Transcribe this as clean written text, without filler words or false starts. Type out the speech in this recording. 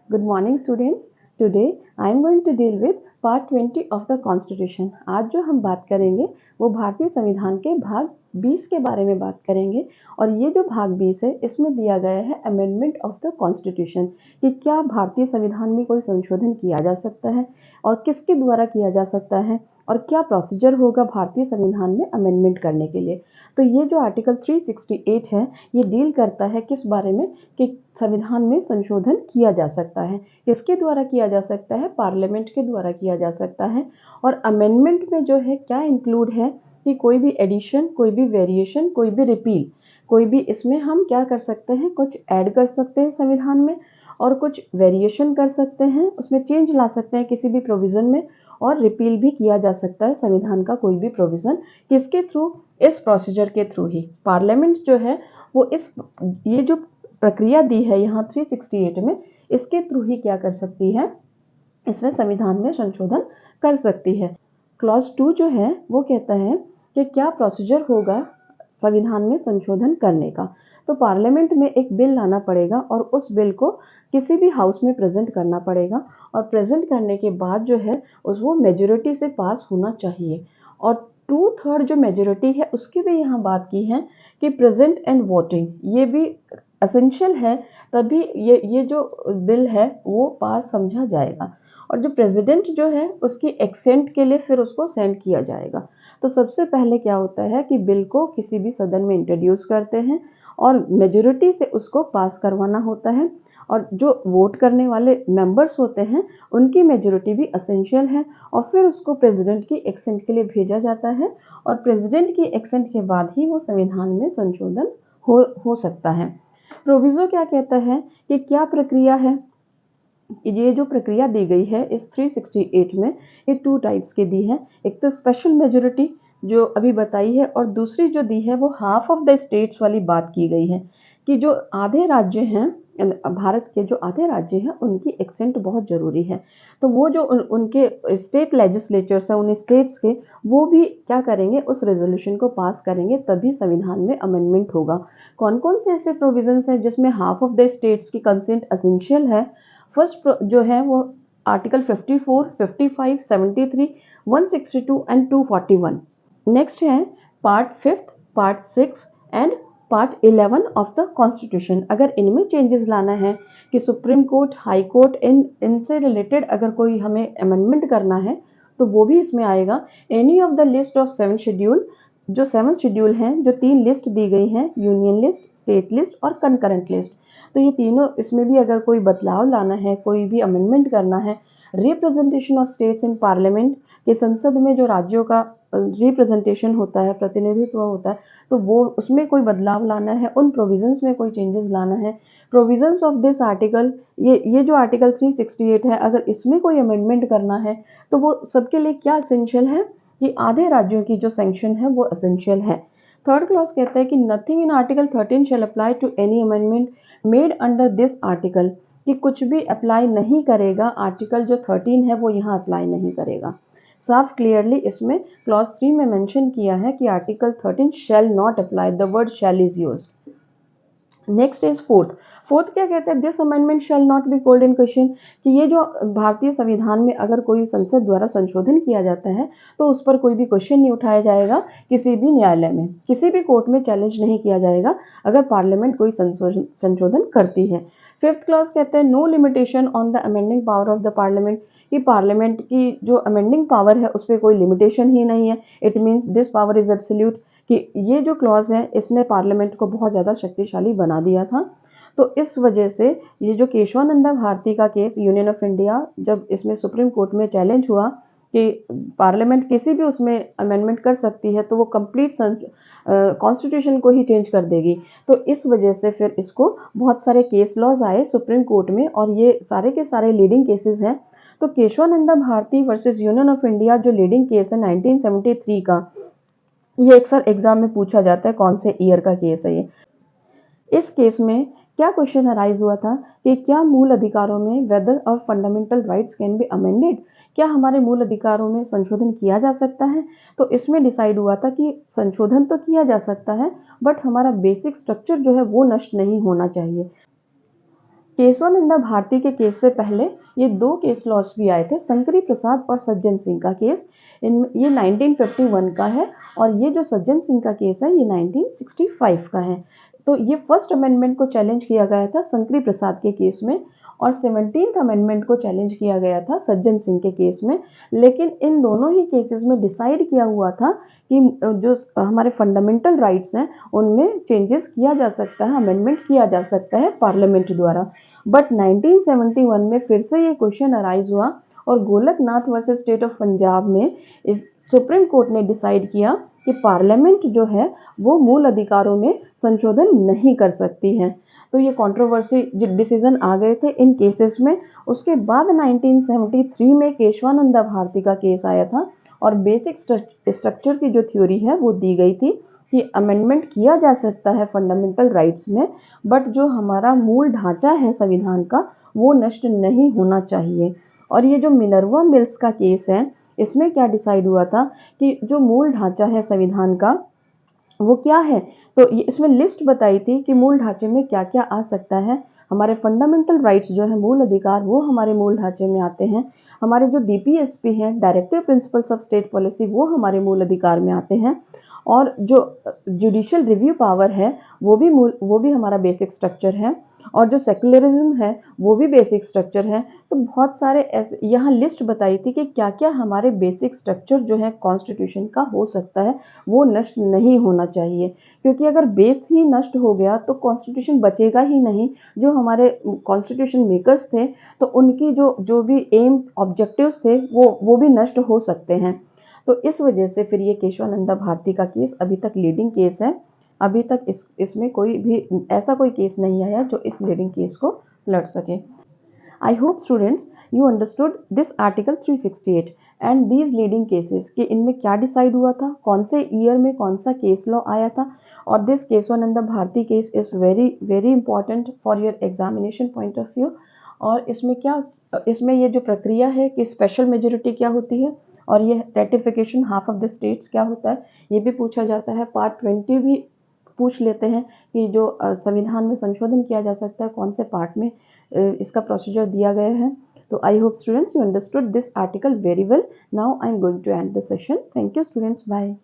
Good morning students. Today I am going to deal with part 20 of the Constitution. आज जो हम बात करेंगे वो भारतीय संविधान के भाग 20 के बारे में बात करेंगे और ये जो भाग 20 है इसमें दिया गया है अमेंडमेंट ऑफ द कॉन्स्टिट्यूशन कि क्या भारतीय संविधान में कोई संशोधन किया जा सकता है और किसके द्वारा किया जा सकता है और क्या प्रोसीजर होगा भारतीय संविधान में अमेंडमेंट करने के लिए। तो ये जो आर्टिकल 368 है ये डील करता है किस बारे में कि संविधान में संशोधन किया जा सकता है, किसके द्वारा किया जा सकता है, पार्लियामेंट के द्वारा किया जा सकता है। और अमेंडमेंट में जो है क्या इंक्लूड है कि कोई भी एडिशन, कोई भी वेरिएशन, कोई भी रिपील, कोई भी इसमें हम क्या कर सकते हैं, कुछ ऐड कर सकते हैं संविधान में और कुछ वेरिएशन कर सकते हैं, उसमें चेंज ला सकते हैं किसी भी प्रोविज़न में और रिपील भी किया जा सकता है संविधान का कोई भी प्रोविज़न। किसके थ्रू? इस प्रोसीजर के थ्रू ही। पार्लियामेंट जो है वो ये जो प्रक्रिया दी है यहाँ 368 में, इसके थ्रू ही क्या कर सकती है, इसमें संविधान में संशोधन कर सकती है। क्लॉज 2 जो है वो कहता है कि क्या प्रोसीजर होगा संविधान में संशोधन करने का। तो पार्लियामेंट में एक बिल लाना पड़ेगा और उस बिल को किसी भी हाउस में प्रेजेंट करना पड़ेगा और प्रेजेंट करने के बाद जो है वो मेजोरिटी से पास होना चाहिए। और 2/3 जो मेजोरिटी है उसकी भी यहाँ बात की है कि प्रेजेंट एंड वोटिंग ये भी एसेंशियल है, तभी ये जो बिल है वो पास समझा जाएगा। और जो प्रेसिडेंट जो है उसकी एक्सेंट के लिए फिर उसको सेंड किया जाएगा। तो सबसे पहले क्या होता है कि बिल को किसी भी सदन में इंट्रोड्यूस करते हैं और मेजोरिटी से उसको पास करवाना होता है और जो वोट करने वाले मेंबर्स होते हैं उनकी मेजोरिटी भी एसेंशियल है और फिर उसको प्रेसिडेंट की एक्सेंट के लिए भेजा जाता है और प्रेसिडेंट की एक्सेंट के बाद ही वो संविधान में संशोधन हो सकता है। प्रोविजो क्या कहता है कि क्या प्रक्रिया है, ये जो प्रक्रिया दी गई है इस 368 में ये 2 टाइप्स की दी है। एक तो स्पेशल मेजोरिटी जो अभी बताई है और दूसरी जो दी है वो हाफ ऑफ द स्टेट्स वाली बात की गई है कि जो आधे राज्य हैं भारत के, जो आधे राज्य हैं उनकी एक्सेंट बहुत ज़रूरी है। तो वो जो उनके स्टेट लेजिस्लेचर्स हैं उन स्टेट्स के, वो भी क्या करेंगे, उस रेजोल्यूशन को पास करेंगे तभी संविधान में अमेंडमेंट होगा। कौन कौन से ऐसे प्रोविजंस हैं जिसमें हाफ ऑफ द स्टेट्स की कंसेंट एसेंशियल है? फर्स्ट जो है वो आर्टिकल 54, 55, 73, 162 एंड 241। नेक्स्ट है part 5, part 6 and part 11 of the constitution. अगर इनमें चेंजेस लाना है कि सुप्रीम कोर्ट, हाई कोर्ट, इनसे रिलेटेड अगर कोई हमें अमेंडमेंट करना है तो वो भी इसमें आएगा। Any of the list of 7 schedule, जो 7 शेड्यूल हैं, जो 3 लिस्ट दी गई हैं, यूनियन लिस्ट, स्टेट लिस्ट और कंकरेंट लिस्ट, तो ये तीनों इसमें भी अगर कोई बदलाव लाना है, कोई भी अमेंडमेंट करना है, representation of states in parliament के संसद में जो राज्यों का रिप्रेजेंटेशन होता है, प्रतिनिधित्व होता है, तो वो उसमें कोई बदलाव लाना है, उन प्रोविजंस में कोई चेंजेस लाना है, प्रोविजंस ऑफ दिस आर्टिकल, ये जो आर्टिकल 368 है अगर इसमें कोई अमेंडमेंट करना है तो वो सबके लिए क्या एसेंशियल है कि आधे राज्यों की जो सैंक्शन है वो एसेंशियल है। थर्ड क्लॉज कहता है कि nothing in article 13 shall apply to any amendment made under this article, कि कुछ भी अप्लाई नहीं करेगा, आर्टिकल जो 13 है वो यहाँ अप्लाई नहीं करेगा। साफ क्लियरली इसमें क्लॉज 3 में मेंशन किया है कि article 13 shall not apply, the word shall is used. Next is fourth क्या कहते हैं, this amendment shall not be called in question, कि ये जो भारतीय संविधान में अगर कोई संसद द्वारा संशोधन किया जाता है तो उस पर कोई भी क्वेश्चन नहीं उठाया जाएगा, किसी भी न्यायालय में, किसी भी कोर्ट में चैलेंज नहीं किया जाएगा अगर पार्लियामेंट कोई संशोधन करती है। फिफ्थ क्लॉज कहते हैं no limitation on the amending power of the parliament, कि पार्लियामेंट की जो अमेंडिंग पावर है उस पर कोई लिमिटेशन ही नहीं है। It means this power is absolute, कि ये जो क्लॉज है इसने पार्लियामेंट को बहुत ज़्यादा शक्तिशाली बना दिया था। तो इस वजह से ये जो केशवानंदा भारती का केस यूनियन ऑफ इंडिया, जब इसमें सुप्रीम कोर्ट में चैलेंज हुआ कि पार्लियामेंट किसी भी उसमें अमेंडमेंट कर सकती है तो वो कंप्लीट कॉन्स्टिट्यूशन को ही चेंज कर देगी, तो इस वजह से फिर इसको बहुत सारे केस लॉज आए सुप्रीम कोर्ट में और ये सारे के सारे लीडिंग केसेस हैं। तो Keshavananda Bharati versus union of India जो लीडिंग केस है 1973 का, ये अक्सर एग्जाम में पूछा जाता है कौन से ईयर का केस है ये। इस केस में क्या क्वेश्चन अराइज हुआ था कि क्या मूल अधिकारों में whether of fundamental rights can be amended, क्या हमारे मूल अधिकारों में संशोधन किया जा सकता है। तो इसमें डिसाइड हुआ था कि संशोधन तो किया जा सकता है बट हमारा बेसिक स्ट्रक्चर जो है वो नष्ट नहीं होना चाहिए। केशवानंदा भारती के केस से पहले ये दो केस लॉस भी आए थे, शंकरी प्रसाद और सज्जन सिंह का केस। ये 1951 का है और ये जो सज्जन सिंह का केस है ये 1965 का है। तो ये फर्स्ट अमेंडमेंट को चैलेंज किया गया था शंकरी प्रसाद के केस में और 17th अमेंडमेंट को चैलेंज किया गया था सज्जन सिंह के केस में। लेकिन इन दोनों ही केसेस में डिसाइड किया हुआ था कि जो हमारे फंडामेंटल राइट्स हैं उनमें चेंजेस किया जा सकता है, अमेंडमेंट किया जा सकता है पार्लियामेंट द्वारा। बट 1971 में फिर से ये क्वेश्चन अराइज हुआ और Golaknath versus state of Punjab में इस सुप्रीम कोर्ट ने डिसाइड किया कि पार्लियामेंट जो है वो मूल अधिकारों में संशोधन नहीं कर सकती है। तो ये कंट्रोवर्सी डिसीजन आ गए थे इन केसेस में। उसके बाद 1973 में केशवानंदा भारती का केस आया था और बेसिक स्ट्रक्चर की जो थ्योरी है वो दी गई थी कि अमेंडमेंट किया जा सकता है फंडामेंटल राइट्स में, बट जो हमारा मूल ढांचा है संविधान का वो नष्ट नहीं होना चाहिए। और ये जो मिनर्वा मिल्स का केस है इसमें क्या डिसाइड हुआ था कि जो मूल ढांचा है संविधान का वो क्या है। तो ये इसमें लिस्ट बताई थी कि मूल ढांचे में क्या क्या आ सकता है। हमारे फंडामेंटल राइट्स जो है मूल अधिकार वो हमारे मूल ढांचे में आते हैं। हमारे जो डीपीएसपी हैं directive principles of state policy वो हमारे मूल अधिकार में आते हैं। और जो जुडिशियल रिव्यू पावर है वो भी हमारा बेसिक स्ट्रक्चर है। और जो सेकुलरिज्म है वो भी बेसिक स्ट्रक्चर है। तो बहुत सारे ऐसे यहाँ लिस्ट बताई थी कि क्या क्या हमारे बेसिक स्ट्रक्चर जो है कॉन्स्टिट्यूशन का हो सकता है, वो नष्ट नहीं होना चाहिए। क्योंकि अगर बेस ही नष्ट हो गया तो कॉन्स्टिट्यूशन बचेगा ही नहीं। जो हमारे कॉन्स्टिट्यूशन मेकर्स थे तो उनकी जो भी एम ऑब्जेक्टिव्स थे वो भी नष्ट हो सकते हैं। तो इस वजह से फिर ये केशवानंदा भारती का केस अभी तक लीडिंग केस है। अभी तक इसमें कोई भी ऐसा कोई केस नहीं आया जो इस लीडिंग केस को लड़ सके। आई hope students you understood this article 368 and these leading cases कि इनमें क्या डिसाइड हुआ था, कौन से ईयर में कौन सा केस लॉ आया था। और this Keshavananda Bharati case is very very important for your examination point of view. और इसमें ये जो प्रक्रिया है कि स्पेशल मेजोरिटी क्या होती है और ये ratification half of the states क्या होता है ये भी पूछा जाता है। पार्ट 20 भी पूछ लेते हैं कि जो संविधान में संशोधन किया जा सकता है कौन से पार्ट में इसका प्रोसीजर दिया गया है। तो I hope students you understood this article very well. Now I am going to end the session. Thank you students, bye.